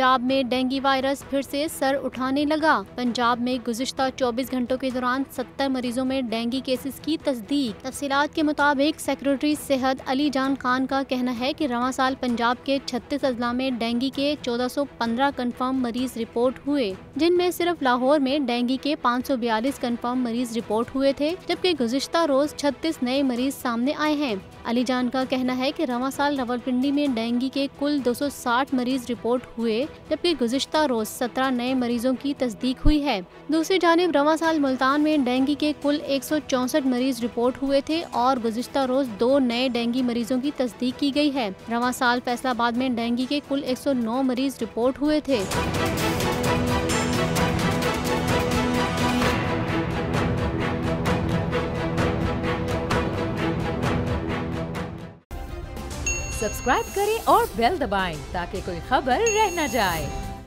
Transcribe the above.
पंजाब में dengue virus फिर से सर उठाने लगा। पंजाब में गुज़िश्ता 24 घंटों के दौरान 70 मरीजों में डेंगू केसेस की तस्दीक। तफसीलात के मुताबिक सेक्रेटरी सेहत अली जान खान का कहना है कि रवां साल पंजाब के 36 अजला में डेंगू के 1415 कन्फर्म मरीज रिपोर्ट हुए, जिनमें सिर्फ लाहौर में डेंगू के 542 कन्फर्म मरीज रिपोर्ट हुए थे, जबकि गुज़िश्ता रोज 36 नए मरीज सामने आए हैं। अली जान का कहना है कि रवां साल रावलपिंडी में डेंगू के कुल 260 मरीज रिपोर्ट हुए, जबकि गुज़िश्ता रोज 17 नए मरीजों की तस्दीक हुई है। दूसरी जानिब रवां साल मुल्तान में डेंगू के कुल 164 मरीज रिपोर्ट हुए थे और गुज़िश्ता रोज 2 नए डेंगू मरीजों की तस्दीक की गई है। रवां साल फैसलाबाद में डेंगू के कुल 109 मरीज रिपोर्ट हुए थे। सब्सक्राइब करें और बेल दबाएं ताकि कोई खबर रह न जाए।